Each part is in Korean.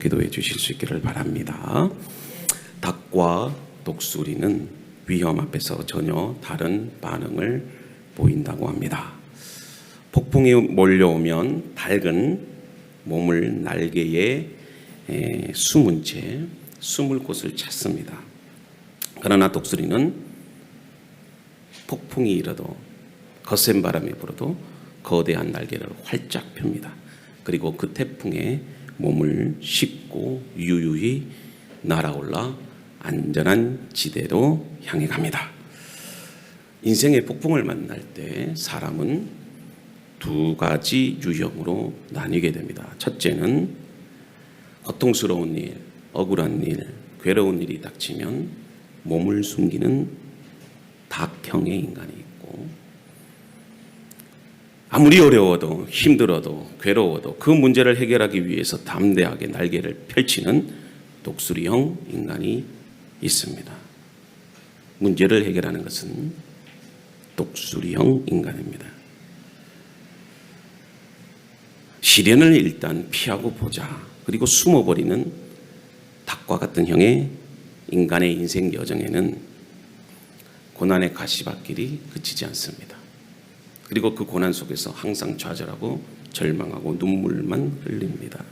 기도해 주실 수 있기를 바랍니다. 닭과 독수리는 위험 앞에서 전혀 다른 반응을 보인다고 합니다. 폭풍이 몰려오면 닭은 몸을 날개에 숨은 채 숨을 곳을 찾습니다. 그러나 독수리는 폭풍이 일어도 거센 바람이 불어도 거대한 날개를 활짝 펴니다. 그리고 그 태풍에 몸을 싣고 유유히 날아올라 안전한 지대로 향해 갑니다. 인생의 폭풍을 만날 때 사람은 두 가지 유형으로 나뉘게 됩니다. 첫째는 고통스러운 일, 억울한 일, 괴로운 일이 닥치면 몸을 숨기는 닭형의 인간이 있고, 아무리 어려워도 힘들어도 괴로워도 그 문제를 해결하기 위해서 담대하게 날개를 펼치는 독수리형 인간이 있습니다. 문제를 해결하는 것은 독수리형 인간입니다. 시련을 일단 피하고 보자. 그리고 숨어버리는 닭과 같은 형의 인간의 인생 여정에는 고난의 가시밭길이 그치지 않습니다. 그리고 그 고난 속에서 항상 좌절하고 절망하고 눈물만 흘립니다.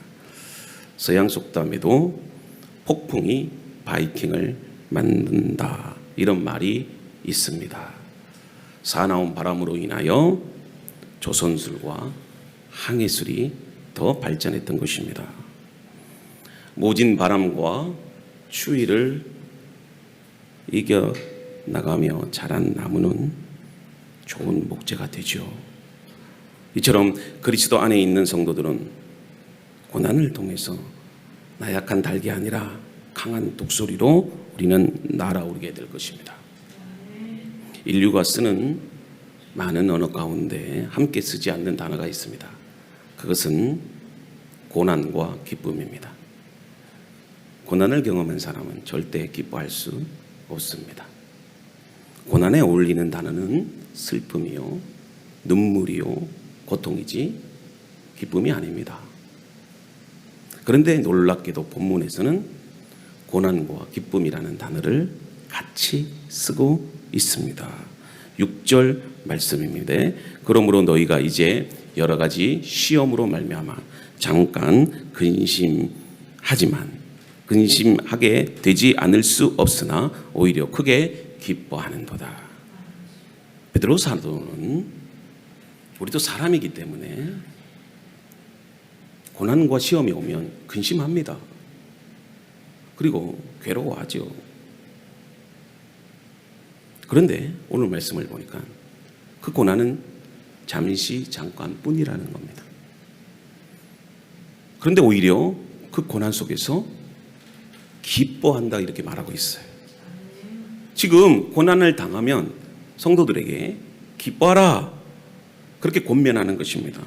서양 속담에도 폭풍이 바이킹을 만든다, 이런 말이 있습니다. 사나운 바람으로 인하여 조선술과 항해술이 더 발전했던 것입니다. 모진 바람과 추위를 이겨나가며 자란 나무는 좋은 목재가 되죠. 이처럼 그리스도 안에 있는 성도들은 고난을 통해서 나약한 닭이 아니라 강한 독수리로 우리는 날아오르게 될 것입니다. 인류가 쓰는 많은 언어 가운데 함께 쓰지 않는 단어가 있습니다. 그것은 고난과 기쁨입니다. 고난을 경험한 사람은 절대 기뻐할 수 없습니다. 고난에 어울리는 단어는 슬픔이요, 눈물이요, 고통이지 기쁨이 아닙니다. 그런데 놀랍게도 본문에서는 고난과 기쁨이라는 단어를 같이 쓰고 있습니다. 6절 말씀입니다. 그러므로 너희가 이제 여러 가지 시험으로 말미암아 잠깐 근심하게 되지 않을 수 없으나 오히려 크게 기뻐하는도다. 베드로 사도는 우리도 사람이기 때문에 고난과 시험이 오면 근심합니다. 그리고 괴로워하죠. 그런데 오늘 말씀을 보니까 그 고난은 잠깐뿐이라는 겁니다. 그런데 오히려 그 고난 속에서 기뻐한다, 이렇게 말하고 있어요. 지금 고난을 당하면 성도들에게 기뻐하라, 그렇게 권면하는 것입니다.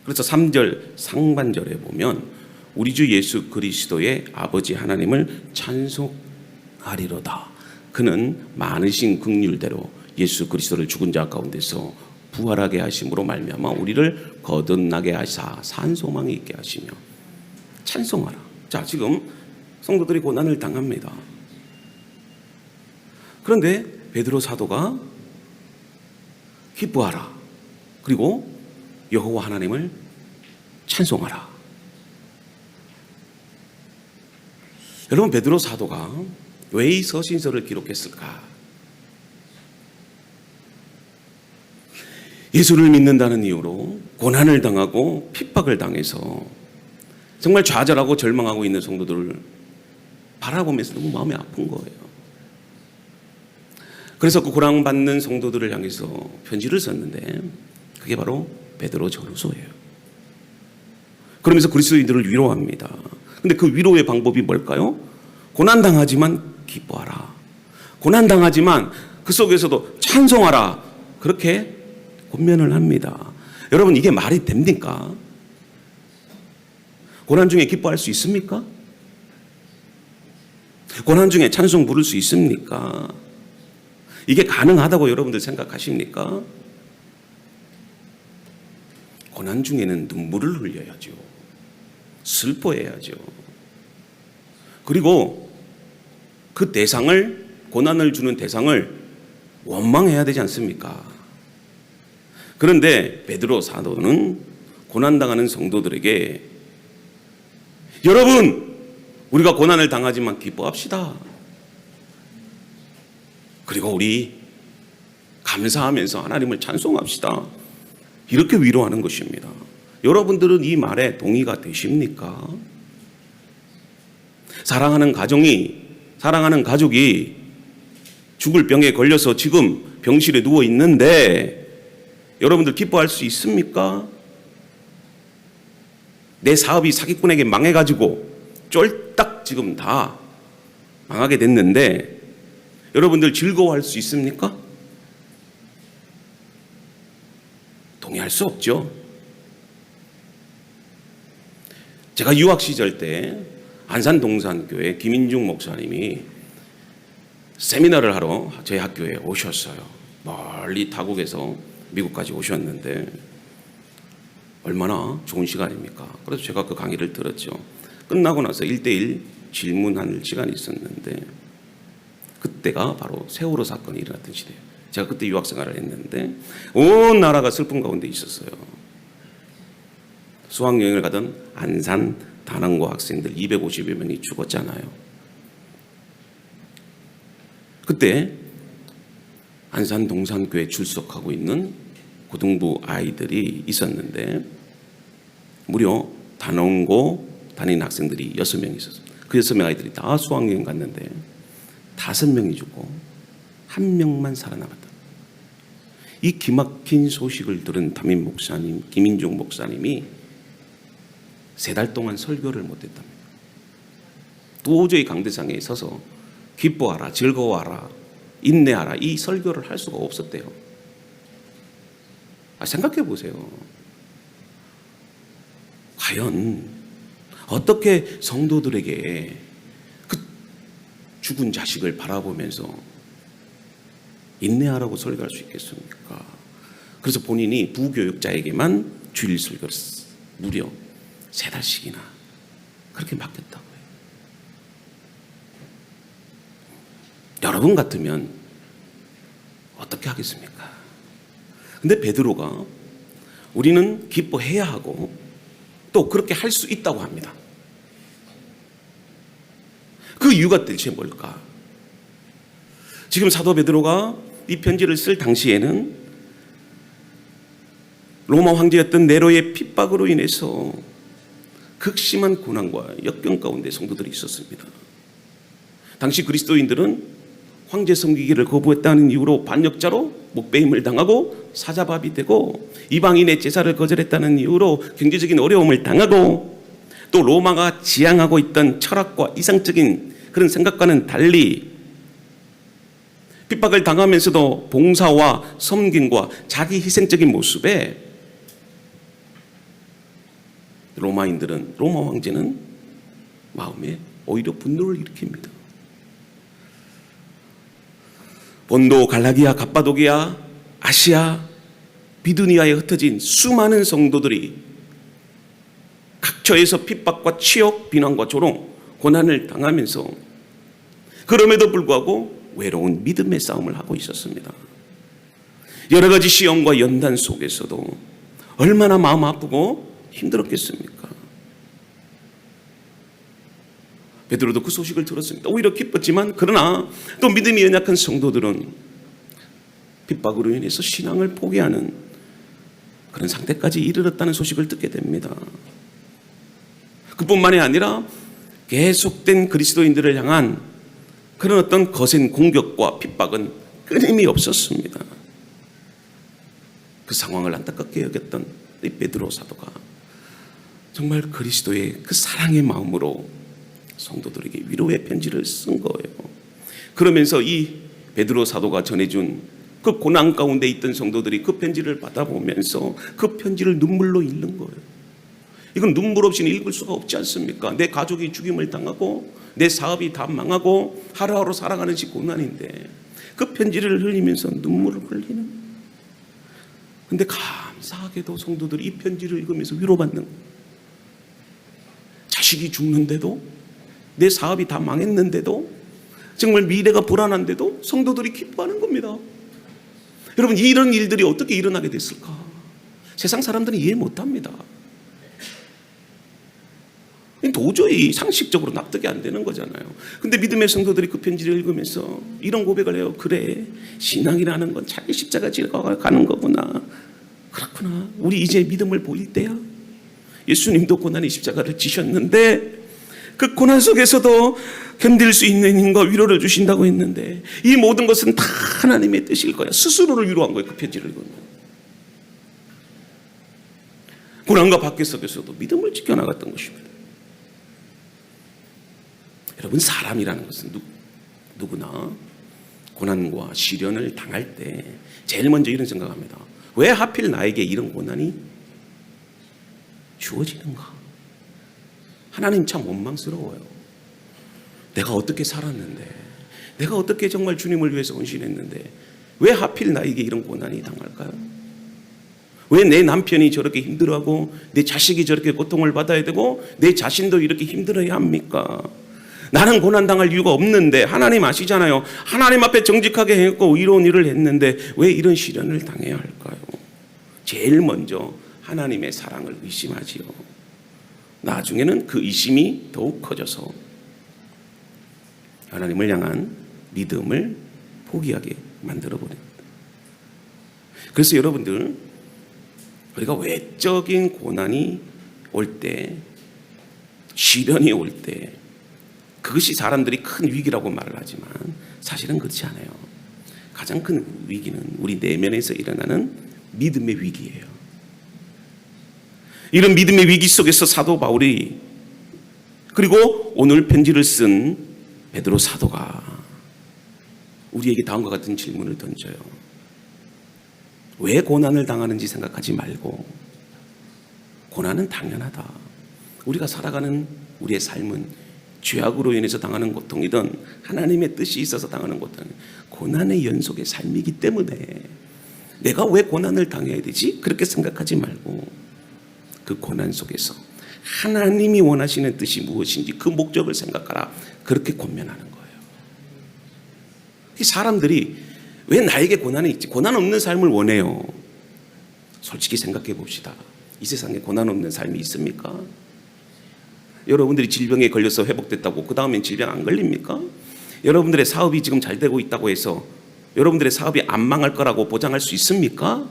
그래서 3절 상반절에 보면 우리 주 예수 그리스도의 아버지 하나님을 찬송하리로다. 그는 많으신 긍휼대로 예수 그리스도를 죽은 자 가운데서 부활하게 하심으로 말미암아 우리를 거듭나게 하사 산 소망이 있게 하시며 찬송하라. 자, 지금 성도들이 고난을 당합니다. 그런데 베드로 사도가 기뻐하라, 그리고 여호와 하나님을 찬송하라. 여러분, 베드로 사도가 왜 이 서신서를 기록했을까? 예수를 믿는다는 이유로 고난을 당하고 핍박을 당해서 정말 좌절하고 절망하고 있는 성도들을 바라보면서 너무 마음이 아픈 거예요. 그래서 그 고난받는 성도들을 향해서 편지를 썼는데 그게 바로 베드로 전후서예요. 그러면서 그리스도인들을 위로합니다. 근데 그 위로의 방법이 뭘까요? 고난당하지만 기뻐하라. 고난당하지만 그 속에서도 찬송하라. 그렇게 권면을 합니다. 여러분, 이게 말이 됩니까? 고난 중에 기뻐할 수 있습니까? 고난 중에 찬송 부를 수 있습니까? 이게 가능하다고 여러분들 생각하십니까? 고난 중에는 눈물을 흘려야죠. 슬퍼해야죠. 그리고 그 대상을, 고난을 주는 대상을 원망해야 되지 않습니까? 그런데 베드로 사도는 고난당하는 성도들에게 여러분, 우리가 고난을 당하지만 기뻐합시다. 그리고 우리 감사하면서 하나님을 찬송합시다. 이렇게 위로하는 것입니다. 여러분들은 이 말에 동의가 되십니까? 사랑하는 가족이 죽을 병에 걸려서 지금 병실에 누워 있는데 여러분들 기뻐할 수 있습니까? 내 사업이 사기꾼에게 망해가지고 쫄딱 지금 다 망하게 됐는데 여러분들 즐거워할 수 있습니까? 동의할 수 없죠. 제가 유학 시절 때 안산동산교회 김인중 목사님이 세미나를 하러 저희 학교에 오셨어요. 멀리 타국에서 미국까지 오셨는데 얼마나 좋은 시간입니까? 그래서 제가 그 강의를 들었죠. 끝나고 나서 1대1 질문할 시간이 있었는데 그때가 바로 세월호 사건이 일어났던 시대예요. 제가 그때 유학 생활을 했는데 온 나라가 슬픔 가운데 있었어요. 수학여행을 가던 안산 단원고 학생들 250여 명이 죽었잖아요. 그때 안산 동산교에 출석하고 있는 고등부 아이들이 있었는데 무려 단원고 다니는 학생들이 6명 있었어요. 그 6명 아이들이 다 수학여행 갔는데 5명이 죽고 1명만 살아남았다. 이 기막힌 소식을 들은 담임 목사님 김인중 목사님이 3달 동안 설교를 못했답니다. 도저히 강대상에 서서 기뻐하라, 즐거워하라, 인내하라 이 설교를 할 수가 없었대요. 생각해 보세요. 과연 어떻게 성도들에게 그 죽은 자식을 바라보면서 인내하라고 설교할 수 있겠습니까? 그래서 본인이 부교육자에게만 주일 설교를 무려 3달씩이나 그렇게 맡겼다고요. 여러분 같으면 어떻게 하겠습니까? 근데 베드로가 우리는 기뻐해야 하고 또 그렇게 할 수 있다고 합니다. 그 이유가 대체 뭘까? 지금 사도 베드로가 이 편지를 쓸 당시에는 로마 황제였던 네로의 핍박으로 인해서 극심한 고난과 역경 가운데 성도들이 있었습니다. 당시 그리스도인들은 황제 섬기기를 거부했다는 이유로 반역자로 목배임을 당하고 사자밥이 되고 이방인의 제사를 거절했다는 이유로 경제적인 어려움을 당하고 또 로마가 지향하고 있던 철학과 이상적인 그런 생각과는 달리 핍박을 당하면서도 봉사와 섬김과 자기 희생적인 모습에 로마 황제는 마음에 오히려 분노를 일으킵니다. 본도, 갈라디아, 갑바도기아, 아시아, 비두니아에 흩어진 수많은 성도들이 각처에서 핍박과 치욕, 비난과 조롱, 고난을 당하면서 그럼에도 불구하고 외로운 믿음의 싸움을 하고 있었습니다. 여러 가지 시험과 연단 속에서도 얼마나 마음 아프고 힘들었겠습니까? 베드로도 그 소식을 들었습니다. 오히려 기뻤지만 그러나 또 믿음이 연약한 성도들은 핍박으로 인해서 신앙을 포기하는 그런 상태까지 이르렀다는 소식을 듣게 됩니다. 그뿐만이 아니라 계속된 그리스도인들을 향한 그런 어떤 거센 공격과 핍박은 끊임이 없었습니다. 그 상황을 안타깝게 여겼던 이 베드로 사도가 정말 그리스도의 그 사랑의 마음으로 성도들에게 위로의 편지를 쓴 거예요. 그러면서 이 베드로 사도가 전해준 그 고난 가운데 있던 성도들이 그 편지를 받아보면서 그 편지를 눈물로 읽는 거예요. 이건 눈물 없이는 읽을 수가 없지 않습니까? 내 가족이 죽임을 당하고 내 사업이 다 망하고 하루하루 살아가는 시 고난인데 그 편지를 흘리면서 눈물을 흘리는. 근데 감사하게도 성도들이 이 편지를 읽으면서 위로받는 거예요. 자식이 죽는데도, 내 사업이 다 망했는데도, 정말 미래가 불안한데도 성도들이 기뻐하는 겁니다. 여러분, 이런 일들이 어떻게 일어나게 됐을까? 세상 사람들은 이해 못합니다. 도저히 상식적으로 납득이 안 되는 거잖아요. 근데 믿음의 성도들이 그 편지를 읽으면서 이런 고백을 해요. 그래, 신앙이라는 건 자기 십자가 지고 가는 거구나. 그렇구나. 우리 이제 믿음을 보일 때야. 예수님도 고난의 십자가를 지셨는데 그 고난 속에서도 견딜 수 있는 힘과 위로를 주신다고 했는데 이 모든 것은 다 하나님의 뜻일 거야. 스스로를 위로한 거예요. 그 편지를 읽으면. 고난과 박해 속에서도 믿음을 지켜나갔던 것입니다. 여러분, 사람이라는 것은 누구나 고난과 시련을 당할 때 제일 먼저 이런 생각합니다. 왜 하필 나에게 이런 고난이 주어지는가? 하나님 참 원망스러워요. 내가 어떻게 살았는데, 내가 어떻게 정말 주님을 위해서 헌신했는데 왜 하필 나에게 이런 고난이 당할까요? 왜 내 남편이 저렇게 힘들어하고 내 자식이 저렇게 고통을 받아야 되고 내 자신도 이렇게 힘들어야 합니까? 나는 고난당할 이유가 없는데 하나님 아시잖아요. 하나님 앞에 정직하게 했고 의로운 일을 했는데 왜 이런 시련을 당해야 할까요? 제일 먼저 하나님의 사랑을 의심하지요. 나중에는 그 의심이 더욱 커져서 하나님을 향한 믿음을 포기하게 만들어버립니다. 그래서 여러분들, 우리가 외적인 고난이 올 때, 시련이 올 때 그것이 사람들이 큰 위기라고 말을 하지만 사실은 그렇지 않아요. 가장 큰 위기는 우리 내면에서 일어나는 믿음의 위기예요. 이런 믿음의 위기 속에서 사도 바울이, 그리고 오늘 편지를 쓴 베드로 사도가 우리에게 다음과 같은 질문을 던져요. 왜 고난을 당하는지 생각하지 말고, 고난은 당연하다. 우리가 살아가는 우리의 삶은 죄악으로 인해서 당하는 고통이든 하나님의 뜻이 있어서 당하는 고통은 고난의 연속의 삶이기 때문에 내가 왜 고난을 당해야 되지? 그렇게 생각하지 말고 그 고난 속에서 하나님이 원하시는 뜻이 무엇인지 그 목적을 생각하라. 그렇게 권면하는 거예요. 사람들이 왜 나에게 고난이 있지? 고난 없는 삶을 원해요. 솔직히 생각해 봅시다. 이 세상에 고난 없는 삶이 있습니까? 여러분들이 질병에 걸려서 회복됐다고 그 다음엔 질병 안 걸립니까? 여러분들의 사업이 지금 잘 되고 있다고 해서 여러분들의 사업이 안 망할 거라고 보장할 수 있습니까?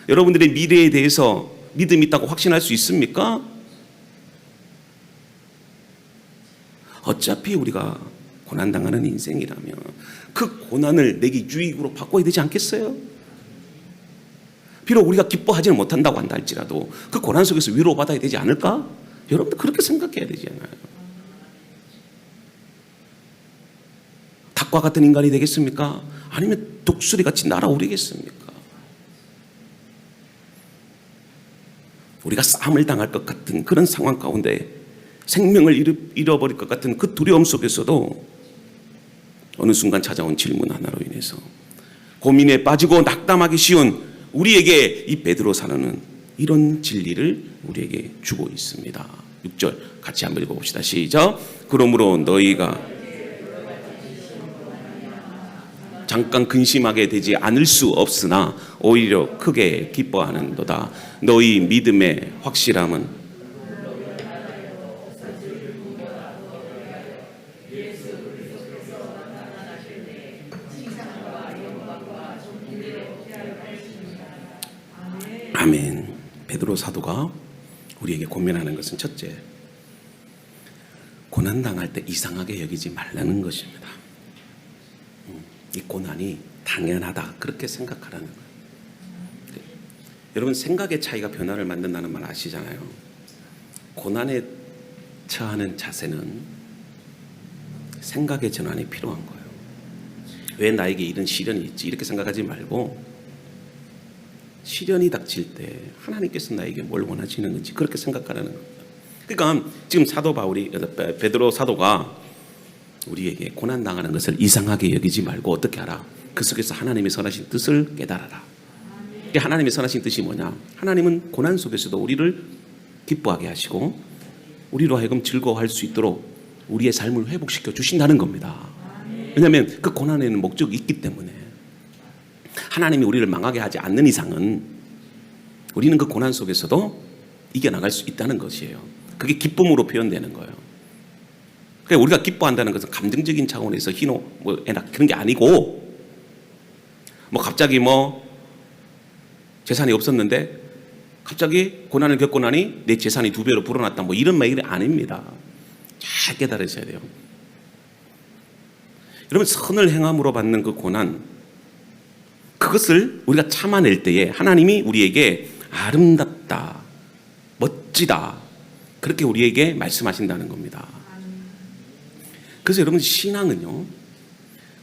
여러분들의 미래에 대해서 믿음이 있다고 확신할 수 있습니까? 어차피 우리가 고난당하는 인생이라면 그 고난을 내게 유익으로 바꿔야 되지 않겠어요? 비록 우리가 기뻐하지는 못한다고 한다 할지라도 그 고난 속에서 위로받아야 되지 않을까? 여러분들 그렇게 생각해야 되잖아요. 닭과 같은 인간이 되겠습니까? 아니면 독수리같이 날아오르겠습니까? 우리가 싸움을 당할 것 같은 그런 상황 가운데 생명을 잃어버릴 것 같은 그 두려움 속에서도 어느 순간 찾아온 질문 하나로 인해서 고민에 빠지고 낙담하기 쉬운 우리에게 이 베드로 사도는 이런 진리를 우리에게 주고 있습니다. 6절 같이 한번 읽어봅시다. 시작. 그러므로 너희가 잠깐 근심하게 되지 않을 수 없으나 오히려 크게 기뻐하는도다. 너희 믿음의 확실함은 아멘. 베드로 사도가 우리에게 권면하는 것은 첫째, 고난당할 때 이상하게 여기지 말라는 것입니다. 이 고난이 당연하다 그렇게 생각하라는 거예요. 여러분, 생각의 차이가 변화를 만든다는 말 아시잖아요. 고난에 처하는 자세는 생각의 전환이 필요한 거예요. 왜 나에게 이런 시련이 있지 이렇게 생각하지 말고 시련이 닥칠 때 하나님께서 나에게 뭘 원하시는 건지 그렇게 생각하라는 겁니다. 그러니까 지금 사도 바울이, 베드로 사도가 우리에게 고난당하는 것을 이상하게 여기지 말고 어떻게 하라? 그 속에서 하나님의 선하신 뜻을 깨달아라. 하나님의 선하신 뜻이 뭐냐? 하나님은 고난 속에서도 우리를 기뻐하게 하시고 우리로 하여금 즐거워할 수 있도록 우리의 삶을 회복시켜 주신다는 겁니다. 왜냐하면 그 고난에는 목적이 있기 때문에. 하나님이 우리를 망하게 하지 않는 이상은 우리는 그 고난 속에서도 이겨나갈 수 있다는 것이에요. 그게 기쁨으로 표현되는 거예요. 그러니까 우리가 기뻐한다는 것은 감정적인 차원에서 희노 그런 게 아니고, 갑자기 재산이 없었는데 갑자기 고난을 겪고 나니 내 재산이 2배로 불어났다, 이런 말이 아닙니다. 잘 깨달으셔야 돼요. 여러분, 선을 행함으로 받는 그 고난, 그것을 우리가 참아낼 때에 하나님이 우리에게 아름답다, 멋지다, 그렇게 우리에게 말씀하신다는 겁니다. 그래서 여러분, 신앙은요,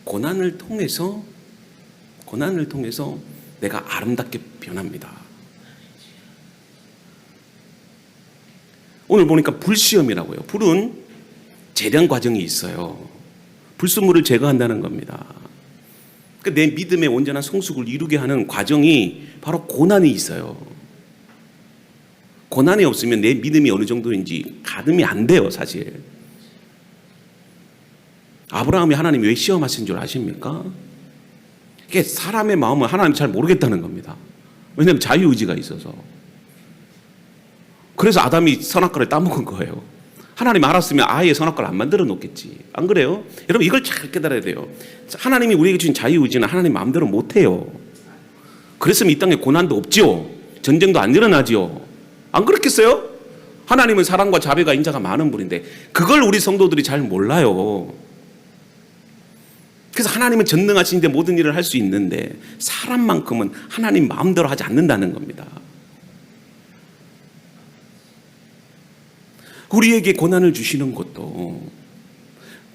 고난을 통해서 내가 아름답게 변합니다. 오늘 보니까 불시험이라고요. 불은 재련 과정이 있어요. 불순물을 제거한다는 겁니다. 내 믿음의 온전한 성숙을 이루게 하는 과정이 바로 고난이 있어요. 고난이 없으면 내 믿음이 어느 정도인지 가늠이 안 돼요, 사실. 아브라함이 하나님이 왜 시험하신 줄 아십니까? 이게 사람의 마음을 하나님 잘 모르겠다는 겁니다. 왜냐하면 자유의지가 있어서. 그래서 아담이 선악과를 따먹은 거예요. 하나님 알았으면 아예 선악과를 안 만들어 놓겠지. 안 그래요? 여러분, 이걸 잘 깨달아야 돼요. 하나님이 우리에게 주신 자유의지는 하나님 마음대로 못해요. 그랬으면 이 땅에 고난도 없지요. 전쟁도 안 일어나지요. 안 그렇겠어요? 하나님은 사랑과 자비가 인자가 많은 분인데 그걸 우리 성도들이 잘 몰라요. 그래서 하나님은 전능하신데 모든 일을 할 수 있는데 사람만큼은 하나님 마음대로 하지 않는다는 겁니다. 우리에게 고난을 주시는 것도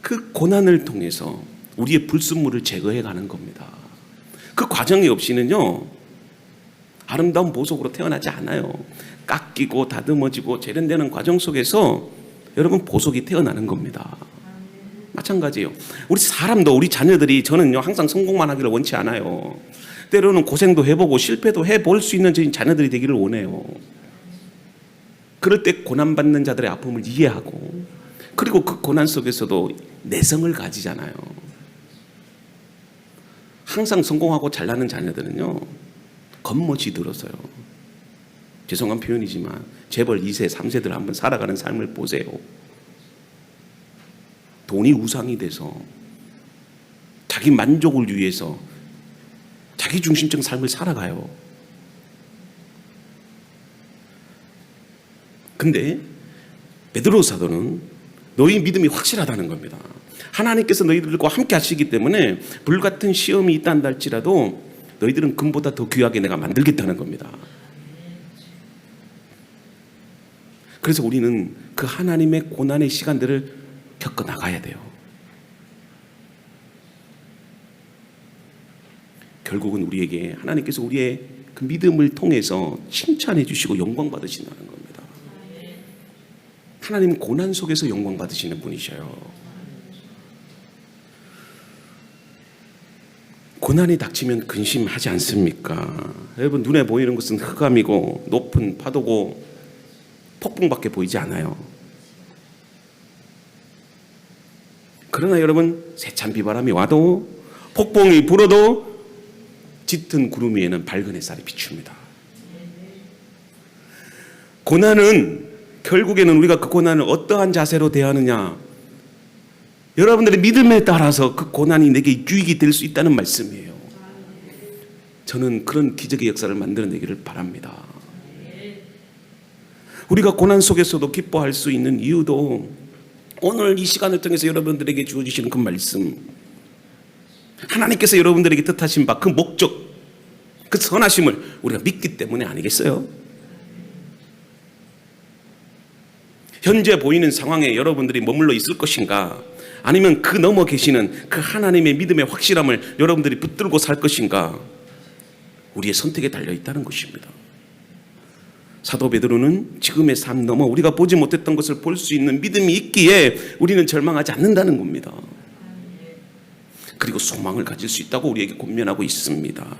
그 고난을 통해서 우리의 불순물을 제거해 가는 겁니다. 그 과정이 없이는요, 아름다운 보석으로 태어나지 않아요. 깎이고 다듬어지고 재련되는 과정 속에서 여러분, 보석이 태어나는 겁니다. 마찬가지예요. 우리 사람도, 우리 자녀들이, 저는요 항상 성공만 하기를 원치 않아요. 때로는 고생도 해보고 실패도 해볼 수 있는 저희 자녀들이 되기를 원해요. 그럴 때 고난받는 자들의 아픔을 이해하고, 그리고 그 고난 속에서도 내성을 가지잖아요. 항상 성공하고 잘나는 자녀들은요, 겉멋이 들어서요. 죄송한 표현이지만 재벌 2세, 3세들 한번 살아가는 삶을 보세요. 돈이 우상이 돼서 자기 만족을 위해서 자기 중심적인 삶을 살아가요. 근데 베드로 사도는 너희 믿음이 확실하다는 겁니다. 하나님께서 너희들과 함께 하시기 때문에 불같은 시험이 있다 할지라도 너희들은 금보다 더 귀하게 내가 만들겠다는 겁니다. 그래서 우리는 그 하나님의 고난의 시간들을 겪어 나가야 돼요. 결국은 우리에게 하나님께서 우리의 그 믿음을 통해서 칭찬해 주시고 영광 받으신다는 겁니다. 하나님은 고난 속에서 영광 받으시는 분이셔요. 고난이 닥치면 근심하지 않습니까? 여러분, 눈에 보이는 것은 흑암이고 높은 파도고 폭풍밖에 보이지 않아요. 그러나 여러분, 세찬 비바람이 와도 폭풍이 불어도 짙은 구름 위에는 밝은 햇살이 비춥니다. 고난은 결국에는 우리가 그 고난을 어떠한 자세로 대하느냐, 여러분들의 믿음에 따라서 그 고난이 내게 유익이 될 수 있다는 말씀이에요. 저는 그런 기적의 역사를 만들어내기를 바랍니다. 우리가 고난 속에서도 기뻐할 수 있는 이유도 오늘 이 시간을 통해서 여러분들에게 주어주시는 그 말씀, 하나님께서 여러분들에게 뜻하신 바 그 목적, 그 선하심을 우리가 믿기 때문에 아니겠어요? 현재 보이는 상황에 여러분들이 머물러 있을 것인가, 아니면 그 넘어 계시는 그 하나님의 믿음의 확실함을 여러분들이 붙들고 살 것인가, 우리의 선택에 달려있다는 것입니다. 사도 베드로는 지금의 삶 넘어 우리가 보지 못했던 것을 볼 수 있는 믿음이 있기에 우리는 절망하지 않는다는 겁니다. 그리고 소망을 가질 수 있다고 우리에게 권면하고 있습니다.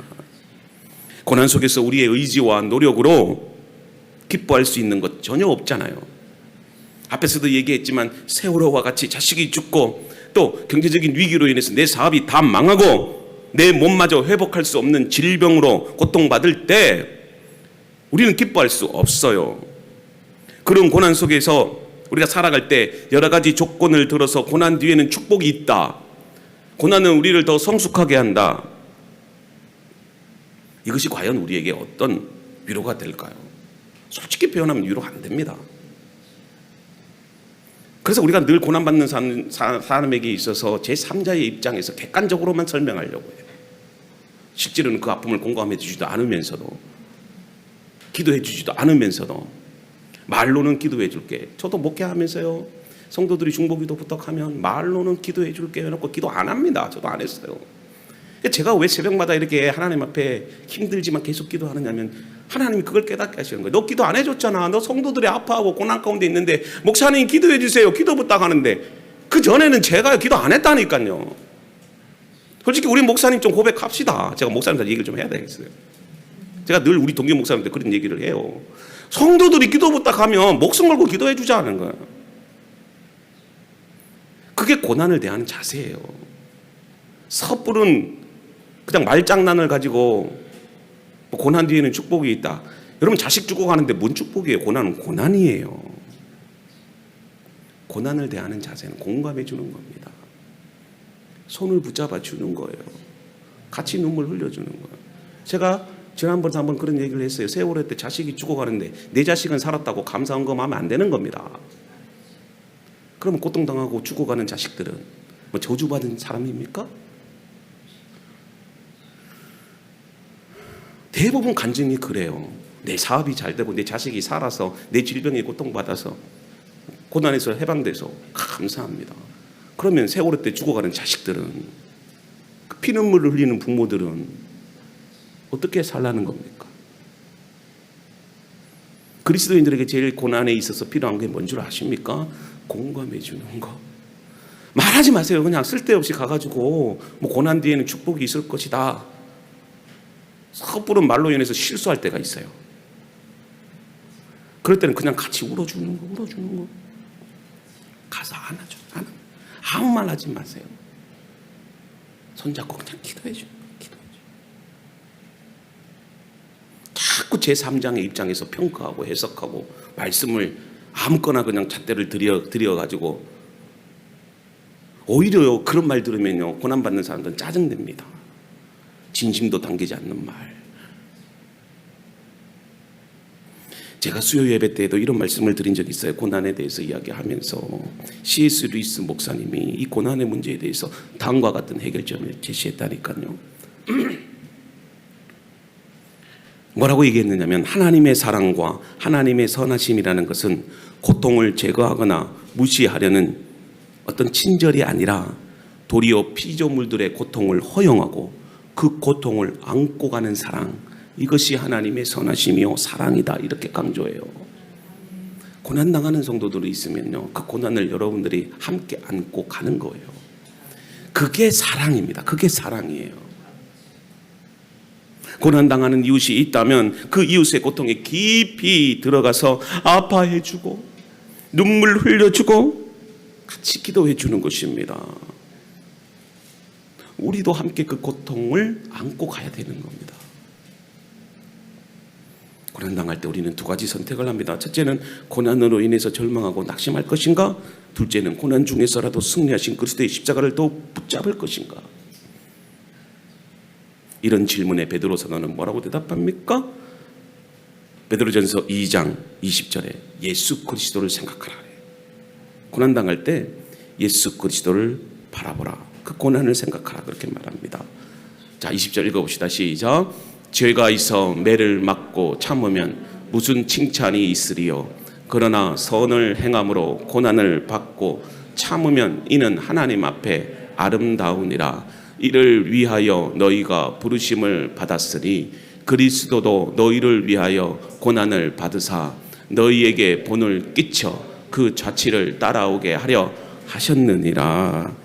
고난 속에서 우리의 의지와 노력으로 기뻐할 수 있는 것 전혀 없잖아요. 앞에서도 얘기했지만 세월호와 같이 자식이 죽고 또 경제적인 위기로 인해서 내 사업이 다 망하고 내 몸마저 회복할 수 없는 질병으로 고통받을 때 우리는 기뻐할 수 없어요. 그런 고난 속에서 우리가 살아갈 때 여러 가지 조건을 들어서 고난 뒤에는 축복이 있다. 고난은 우리를 더 성숙하게 한다. 이것이 과연 우리에게 어떤 위로가 될까요? 솔직히 표현하면 위로가 안 됩니다. 그래서 우리가 늘 고난받는 사람에게 있어서 제3자의 입장에서 객관적으로만 설명하려고 해요. 실제로는 그 아픔을 공감해 주지도 않으면서도, 기도해 주지도 않으면서도 말로는 기도해 줄게. 저도 목회하면서요, 성도들이 중보기도 부탁하면 말로는 기도해 줄게 해놓고 기도 안 합니다. 저도 안 했어요. 제가 왜 새벽마다 이렇게 하나님 앞에 힘들지만 계속 기도하느냐면 하나님이 그걸 깨닫게 하시는 거예요. 너 기도 안 해줬잖아. 너 성도들이 아파하고 고난 가운데 있는데 목사님 기도해 주세요. 기도 부탁하는데 그 전에는 제가 기도 안 했다니까요. 솔직히 우리 목사님 좀 고백합시다. 제가 목사님한테 얘기를 좀 해야 되겠어요. 제가 늘 우리 동기 목사님한테 그런 얘기를 해요. 성도들이 기도 부탁하면 목숨 걸고 기도해 주자는 거예요. 그게 고난을 대하는 자세예요. 섣부른 그냥 말장난을 가지고 고난 뒤에는 축복이 있다. 여러분 자식 주고 가는데 뭔 축복이에요? 고난은 고난이에요. 고난을 대하는 자세는 공감해 주는 겁니다. 손을 붙잡아 주는 거예요. 같이 눈물 흘려주는 거예요. 제가 지난번에 한번 그런 얘기를 했어요. 세월호 때 자식이 죽어가는데 내 자식은 살았다고 감사한 거 하면 안 되는 겁니다. 그러면 고통당하고 죽어가는 자식들은 뭐 저주받은 사람입니까? 대부분 간증이 그래요. 내 사업이 잘 되고 내 자식이 살아서 내 질병에 고통받아서 고난에서 해방돼서 감사합니다. 그러면 세월호 때 죽어가는 자식들은, 그 피눈물을 흘리는 부모들은 어떻게 살라는 겁니까? 그리스도인들에게 제일 고난에 있어서 필요한 게 뭔 줄 아십니까? 공감해 주는 거. 말하지 마세요. 그냥 쓸데없이 가가지고 뭐 고난 뒤에는 축복이 있을 것이다. 섣부른 말로 인해서 실수할 때가 있어요. 그럴 때는 그냥 같이 울어주는 거. 가서 안아줘. 아무 말 하지 마세요. 손잡고 그냥 기도해 줘. 자꾸 제3장의 입장에서 평가하고 해석하고 말씀을 아무거나 그냥 잣대를 들여가지고 오히려 그런 말 들으면요, 고난받는 사람들은 짜증냅니다. 진심도 담기지 않는 말. 제가 수요 예배 때에도 이런 말씀을 드린 적이 있어요. 고난에 대해서 이야기하면서 C.S. 루이스 목사님이 이 고난의 문제에 대해서 다음과 같은 해결점을 제시했다니까요. 뭐라고 얘기했느냐면, 하나님의 사랑과 하나님의 선하심이라는 것은 고통을 제거하거나 무시하려는 어떤 친절이 아니라 도리어 피조물들의 고통을 허용하고 그 고통을 안고 가는 사랑, 이것이 하나님의 선하심이요 사랑이다, 이렇게 강조해요. 고난당하는 성도들이 있으면요, 그 고난을 여러분들이 함께 안고 가는 거예요. 그게 사랑입니다. 그게 사랑이에요. 고난당하는 이웃이 있다면 그 이웃의 고통에 깊이 들어가서 아파해주고 눈물 흘려주고 같이 기도해주는 것입니다. 우리도 함께 그 고통을 안고 가야 되는 겁니다. 고난당할 때 우리는 두 가지 선택을 합니다. 첫째는 고난으로 인해서 절망하고 낙심할 것인가? 둘째는 고난 중에서라도 승리하신 그리스도의 십자가를 더욱 붙잡을 것인가? 이런 질문에 베드로 사도는 뭐라고 대답합니까? 베드로전서 2장 20절에 예수 그리스도를 생각하라. 고난당할 때 예수 그리스도를 바라보라. 그 고난을 생각하라. 그렇게 말합니다. 자, 20절 읽어봅시다. 시작. 죄가 있어 매를 맞고 참으면 무슨 칭찬이 있으리요. 그러나 선을 행함으로 고난을 받고 참으면 이는 하나님 앞에 아름다우니라. 이를 위하여 너희가 부르심을 받았으니 그리스도도 너희를 위하여 고난을 받으사 너희에게 본을 끼쳐 그 자취를 따라오게 하려 하셨느니라.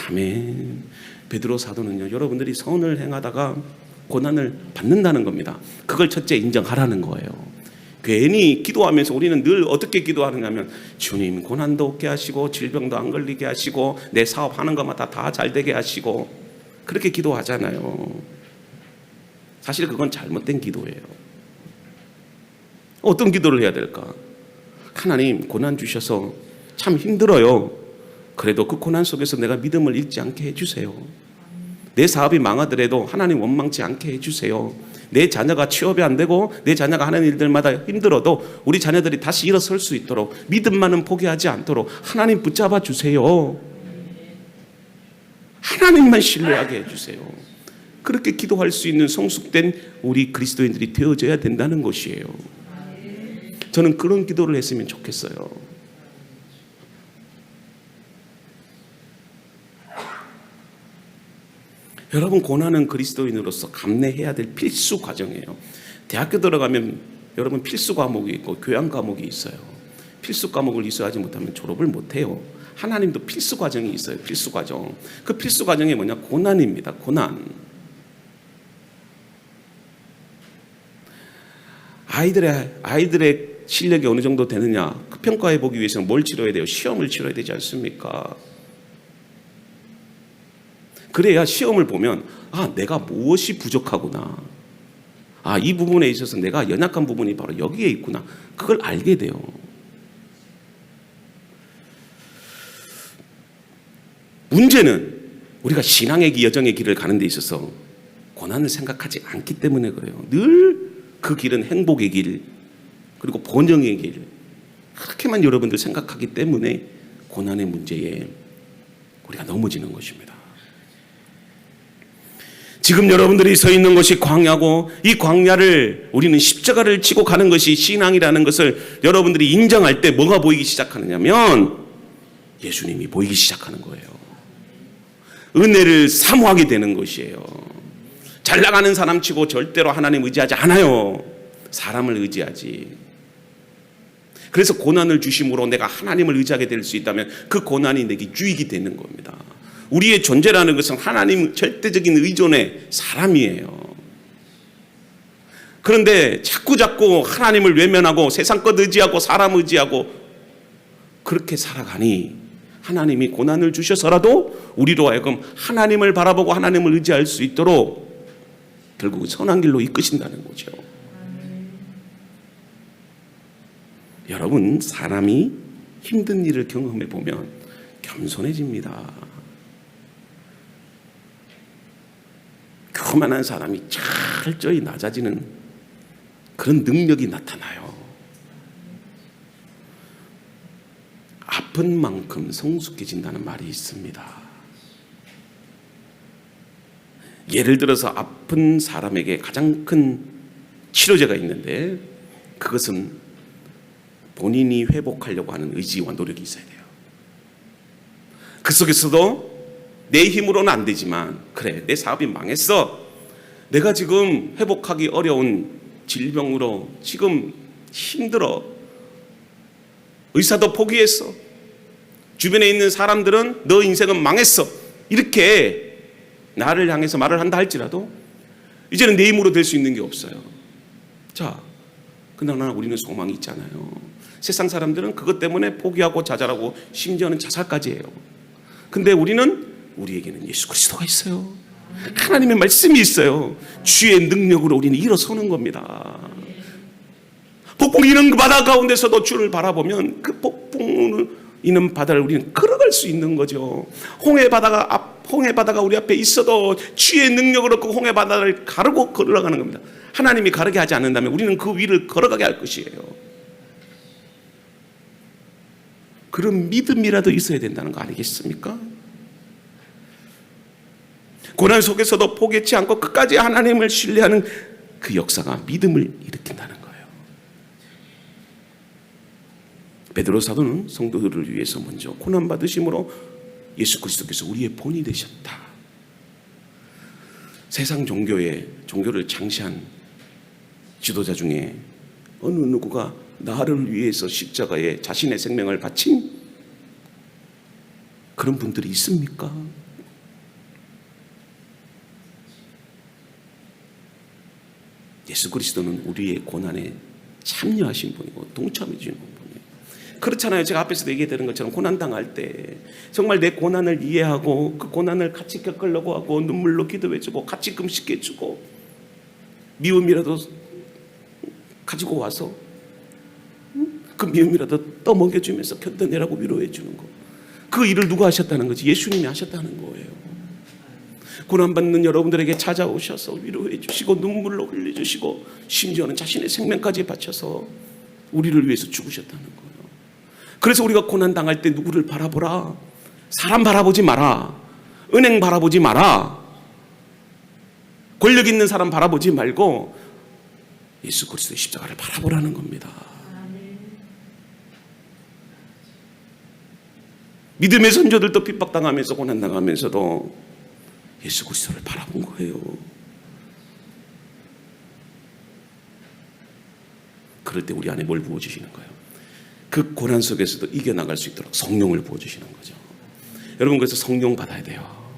아멘. 베드로 사도는요, 여러분들이 선을 행하다가 고난을 받는다는 겁니다. 그걸 첫째 인정하라는 거예요. 괜히 기도하면서 우리는 늘 어떻게 기도하느냐면 주님 고난도 없게 하시고 질병도 안 걸리게 하시고 내 사업하는 것마다 다 잘 되게 하시고 그렇게 기도하잖아요. 사실 그건 잘못된 기도예요. 어떤 기도를 해야 될까? 하나님 고난 주셔서 참 힘들어요. 그래도 그 고난 속에서 내가 믿음을 잃지 않게 해주세요. 내 사업이 망하더라도 하나님 원망치 않게 해주세요. 내 자녀가 취업이 안 되고 내 자녀가 하는 일들마다 힘들어도 우리 자녀들이 다시 일어설 수 있도록 믿음만은 포기하지 않도록 하나님 붙잡아 주세요. 하나님만 신뢰하게 해주세요. 그렇게 기도할 수 있는 성숙된 우리 그리스도인들이 되어져야 된다는 것이에요. 저는 그런 기도를 했으면 좋겠어요. 여러분, 고난은 그리스도인으로서 감내해야 될 필수 과정이에요. 대학교 들어가면 여러분 필수 과목이 있고 교양 과목이 있어요. 필수 과목을 이수하지 못하면 졸업을 못해요. 하나님도 필수 과정이 있어요. 필수 과정. 그 필수 과정이 뭐냐? 고난입니다. 고난. 아이들의 실력이 어느 정도 되느냐? 그 평가해 보기 위해서는 뭘 치러야 돼요? 시험을 치러야 되지 않습니까? 그래야 시험을 보면 내가 무엇이 부족하구나. 이 부분에 있어서 내가 연약한 부분이 바로 여기에 있구나. 그걸 알게 돼요. 문제는 우리가 신앙의 여정의 길을 가는 데 있어서 고난을 생각하지 않기 때문에 그래요. 늘 그 길은 행복의 길, 그리고 번영의 길, 그렇게만 여러분들 생각하기 때문에 고난의 문제에 우리가 넘어지는 것입니다. 지금 여러분들이 서 있는 것이 광야고, 이 광야를 우리는 십자가를 지고 가는 것이 신앙이라는 것을 여러분들이 인정할 때 뭐가 보이기 시작하느냐면 예수님이 보이기 시작하는 거예요. 은혜를 사모하게 되는 것이에요. 잘 나가는 사람치고 절대로 하나님 의지하지 않아요. 사람을 의지하지. 그래서 고난을 주심으로 내가 하나님을 의지하게 될 수 있다면 그 고난이 내게 유익이 되는 겁니다. 우리의 존재라는 것은 하나님 절대적인 의존의 사람이에요. 그런데 자꾸 하나님을 외면하고 세상 것 의지하고 사람 의지하고 그렇게 살아가니 하나님이 고난을 주셔서라도 우리로 하여금 하나님을 바라보고 하나님을 의지할 수 있도록 결국 선한 길로 이끄신다는 거죠. 여러분, 사람이 힘든 일을 경험해 보면 겸손해집니다. 교만한 사람이 철저히 낮아지는 그런 능력이 나타나요. 아픈 만큼 성숙해진다는 말이 있습니다. 예를 들어서 아픈 사람에게 가장 큰 치료제가 있는데 그것은 본인이 회복하려고 하는 의지와 노력이 있어야 돼요. 그 속에서도 내 힘으로는 안 되지만 그래, 내 사업이 망했어. 내가 지금 회복하기 어려운 질병으로 지금 힘들어. 의사도 포기했어. 주변에 있는 사람들은 너 인생은 망했어. 이렇게 나를 향해서 말을 한다 할지라도 이제는 내 힘으로 될 수 있는 게 없어요. 자, 그러나 우리는 소망이 있잖아요. 세상 사람들은 그것 때문에 포기하고 좌절하고 심지어는 자살까지 해요. 근데 우리에게는 예수 그리스도가 있어요. 하나님의 말씀이 있어요. 주의 능력으로 우리는 일어서는 겁니다. 폭풍이 있는 바다 가운데서도 주를 바라보면 그 폭풍 있는 바다를 우리는 걸어갈 수 있는 거죠. 홍해 바다가 우리 앞에 있어도 주의 능력으로 그 홍해 바다를 가르고 걸어가는 겁니다. 하나님이 가르게 하지 않는다면 우리는 그 위를 걸어가게 할 것이에요. 그런 믿음이라도 있어야 된다는 거 아니겠습니까? 고난 속에서도 포기치 않고 끝까지 하나님을 신뢰하는 그 역사가 믿음을 일으킨다는 거예요. 베드로 사도는 성도들을 위해서 먼저 고난 받으심으로 예수 그리스도께서 우리의 본이 되셨다. 세상 종교를 창시한 지도자 중에 어느 누구가 나를 위해서 십자가에 자신의 생명을 바친 그런 분들이 있습니까? 예수 그리스도는 우리의 고난에 참여하신 분이고 동참해 주시는 분이에요. 그렇잖아요. 제가 앞에서도 얘기했던 것처럼 고난당할 때 정말 내 고난을 이해하고 그 고난을 같이 겪으려고 하고 눈물로 기도해주고 같이 금식해주고 미움이라도 가지고 와서 그 미움이라도 떠먹여주면서 견뎌내라고 위로해주는 거. 그 일을 누가 하셨다는 거지? 예수님이 하셨다는 거예요. 고난받는 여러분들에게 찾아오셔서 위로해 주시고 눈물로 흘려주시고 심지어는 자신의 생명까지 바쳐서 우리를 위해서 죽으셨다는 거예요. 그래서 우리가 고난당할 때 누구를 바라보라? 사람 바라보지 마라. 은행 바라보지 마라. 권력 있는 사람 바라보지 말고 예수 그리스도의 십자가를 바라보라는 겁니다. 믿음의 선조들도 핍박당하면서 고난당하면서도 예수 그리스도를 바라본 거예요. 그럴 때 우리 안에 뭘 부어주시는 거예요? 그 고난 속에서도 이겨나갈 수 있도록 성령을 부어주시는 거죠. 여러분, 그래서 성령 받아야 돼요.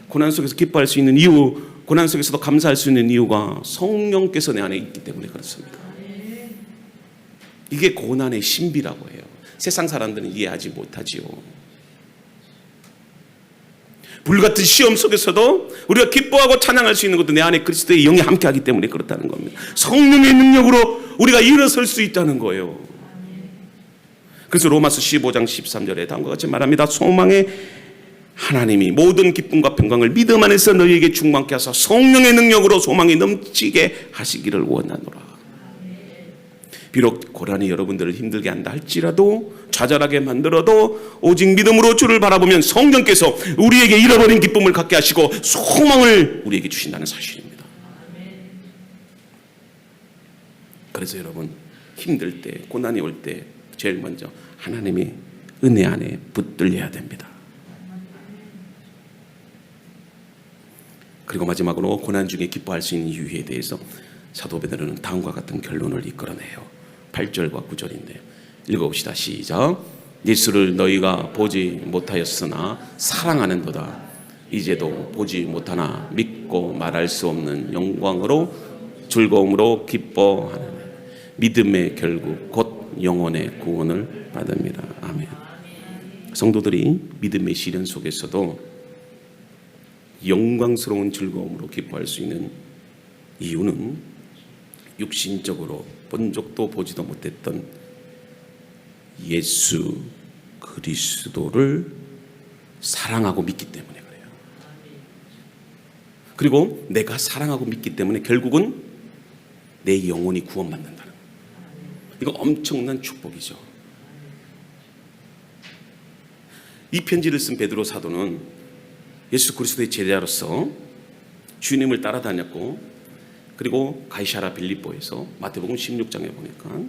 고난 속에서 기뻐할 수 있는 이유, 고난 속에서도 감사할 수 있는 이유가 성령께서 내 안에 있기 때문에 그렇습니다. 이게 고난의 신비라고 해요. 세상 사람들은 이해하지 못하지요. 불같은 시험 속에서도 우리가 기뻐하고 찬양할 수 있는 것도 내 안에 그리스도의 영이 함께하기 때문에 그렇다는 겁니다. 성령의 능력으로 우리가 일어설 수 있다는 거예요. 그래서 로마서 15장 13절에 다음과 같이 말합니다. 소망의 하나님이 모든 기쁨과 평강을 믿음 안에서 너희에게 충만케 하사 성령의 능력으로 소망이 넘치게 하시기를 원하노라. 비록 고난이 여러분들을 힘들게 한다 할지라도, 좌절하게 만들어도 오직 믿음으로 주를 바라보면 성령께서 우리에게 잃어버린 기쁨을 갖게 하시고 소망을 우리에게 주신다는 사실입니다. 그래서 여러분, 힘들 때, 고난이 올 때 제일 먼저 하나님의 은혜 안에 붙들려야 됩니다. 그리고 마지막으로 고난 중에 기뻐할 수 있는 이유에 대해서 사도 베드로는 다음과 같은 결론을 이끌어내요. 8절과 9절인데요. 읽어봅시다. 시작. 예수를 너희가 보지 못하였으나 사랑하는도다. 이제도 보지 못하나 믿고 말할 수 없는 영광으로 즐거움으로 기뻐하는 믿음의 결국 곧 영혼의 구원을 받습니다. 아멘. 성도들이 믿음의 시련 속에서도 영광스러운 즐거움으로 기뻐할 수 있는 이유는 육신적으로 본 적도 보지도 못했던 예수 그리스도를 사랑하고 믿기 때문에 그래요. 그리고 내가 사랑하고 믿기 때문에 결국은 내 영혼이 구원받는다는 거예요. 이거 엄청난 축복이죠. 이 편지를 쓴 베드로 사도는 예수 그리스도의 제자로서 주님을 따라다녔고, 그리고 가이사랴 빌립보에서 마태복음 16장에 보니까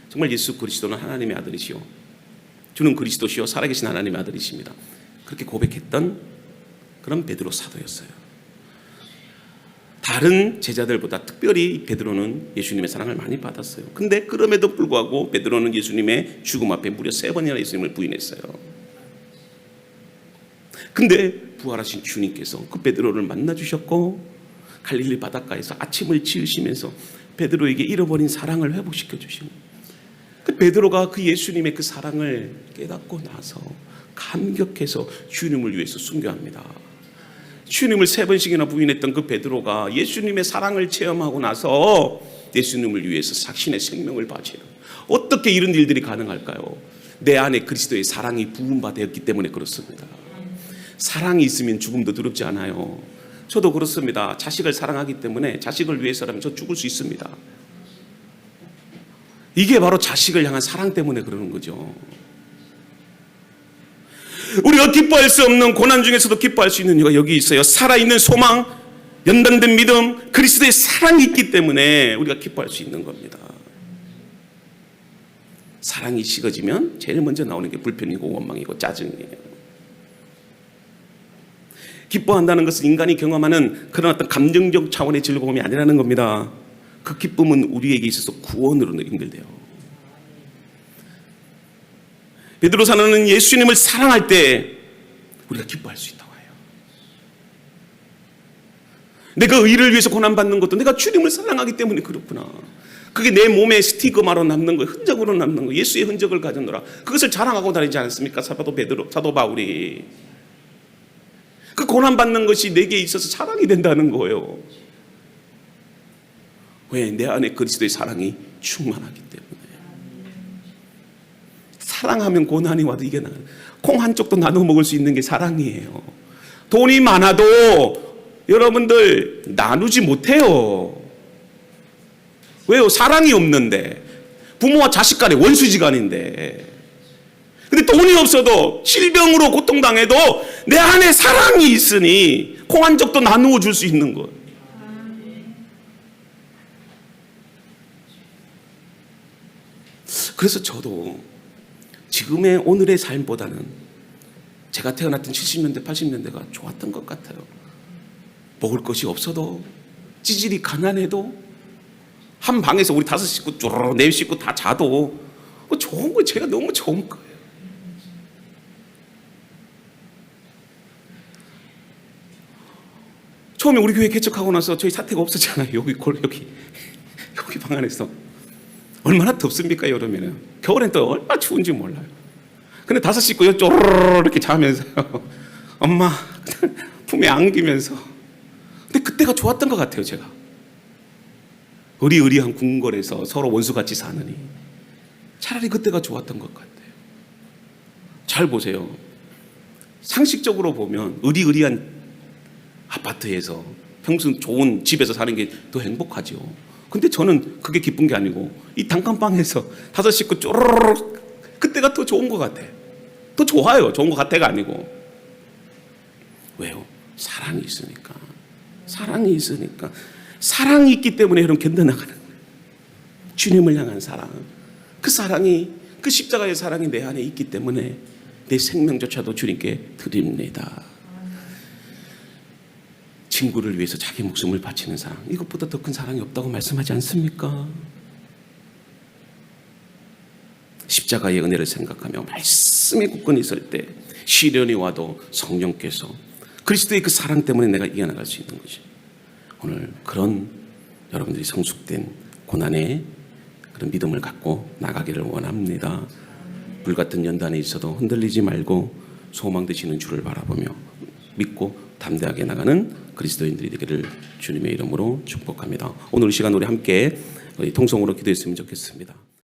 정말 예수 그리스도는 하나님의 아들이시오, 주는 그리스도시요 살아계신 하나님의 아들이십니다, 그렇게 고백했던 그런 베드로 사도였어요. 다른 제자들보다 특별히 베드로는 예수님의 사랑을 많이 받았어요. 근데 그럼에도 불구하고 베드로는 예수님의 죽음 앞에 무려 3번이나 예수님을 부인했어요. 근데 부활하신 주님께서 그 베드로를 만나주셨고 갈릴리 바닷가에서 아침을 지으시면서 베드로에게 잃어버린 사랑을 회복시켜 주시는, 그 베드로가 그 예수님의 그 사랑을 깨닫고 나서 감격해서 주님을 위해서 순교합니다. 주님을 3번씩이나 부인했던 그 베드로가 예수님의 사랑을 체험하고 나서 예수님을 위해서 자신의 생명을 바쳐요. 어떻게 이런 일들이 가능할까요? 내 안에 그리스도의 사랑이 부음받았기 때문에 그렇습니다. 사랑이 있으면 죽음도 두렵지 않아요. 저도 그렇습니다. 자식을 사랑하기 때문에 자식을 위해서라면 저 죽을 수 있습니다. 이게 바로 자식을 향한 사랑 때문에 그러는 거죠. 우리가 기뻐할 수 없는 고난 중에서도 기뻐할 수 있는 이유가 여기 있어요. 살아있는 소망, 연단된 믿음, 그리스도의 사랑이 있기 때문에 우리가 기뻐할 수 있는 겁니다. 사랑이 식어지면 제일 먼저 나오는 게 불편이고 원망이고 짜증이에요. 기뻐한다는 것은 인간이 경험하는 그런 어떤 감정적 차원의 즐거움이 아니라는 겁니다. 그 기쁨은 우리에게 있어서 구원으로 연결돼요. 베드로 사도는 예수님을 사랑할 때 우리가 기뻐할 수 있다고 해요. 내가 의를 위해서 고난받는 것도 내가 주님을 사랑하기 때문에 그렇구나. 그게 내 몸에 스티그마로 남는 거, 흔적으로 남는 거, 예수의 흔적을 가졌노라. 그것을 자랑하고 다니지 않습니까? 사도 바울이. 그 고난받는 것이 내게 있어서 사랑이 된다는 거예요. 왜? 내 안에 그리스도의 사랑이 충만하기 때문에. 사랑하면 고난이 와도 이게 콩 한 쪽도 나눠 먹을 수 있는 게 사랑이에요. 돈이 많아도 여러분들 나누지 못해요. 왜요? 사랑이 없는데. 부모와 자식 간의 원수지간인데. 근데 돈이 없어도 질병으로 고통당해도 내 안에 사랑이 있으니 콩 한 쪽도 나누어 줄 수 있는 것. 그래서 저도 지금의 오늘의 삶보다는 제가 태어났던 70년대, 80년대가 좋았던 것 같아요. 먹을 것이 없어도, 찌질이 가난해도, 한 방에서 우리 5식구 쪼르르 4식구 다 자도 좋은 거, 제가 너무 좋은 거예요. 처음에 우리 교회 개척하고 나서 저희 사택가 없었잖아요. 여기 방 안에서. 얼마나 덥습니까, 여름에는. 겨울엔 또 얼마나 추운지 몰라요. 근데 5식구 쪼르르 이렇게 자면서요. 엄마 품에 안기면서. 근데 그때가 좋았던 것 같아요, 제가. 의리의리한 궁궐에서 서로 원수같이 사느니 차라리 그때가 좋았던 것 같아요. 잘 보세요. 상식적으로 보면 의리의리한 아파트에서 평생 좋은 집에서 사는 게 더 행복하죠. 근데 저는 그게 기쁜 게 아니고 이 단칸방에서 5식구 쪼르르 그때가 더 좋은 것 같아. 더 좋아요. 좋은 것 같아가 아니고. 왜요? 사랑이 있으니까. 사랑이 있으니까. 사랑이 있기 때문에 여러분 견뎌나가는 거예요. 주님을 향한 사랑. 그 사랑이, 그 십자가의 사랑이 내 안에 있기 때문에 내 생명조차도 주님께 드립니다. 친구를 위해서 자기 목숨을 바치는 사랑, 이것보다 더 큰 사랑이 없다고 말씀하지 않습니까? 십자가의 은혜를 생각하며 말씀이 굳건히 있을 때 시련이 와도 성령께서 그리스도의 그 사랑 때문에 내가 이겨나갈 수 있는 것이, 오늘 그런 여러분들이 성숙된 고난의 그런 믿음을 갖고 나가기를 원합니다. 불같은 연단에 있어도 흔들리지 말고 소망 되시는 주를 바라보며 믿고 담대하게 나가는 그리스도인들이 되기를 주님의 이름으로 축복합니다. 오늘 이 시간 우리 함께 통성으로 기도했으면 좋겠습니다.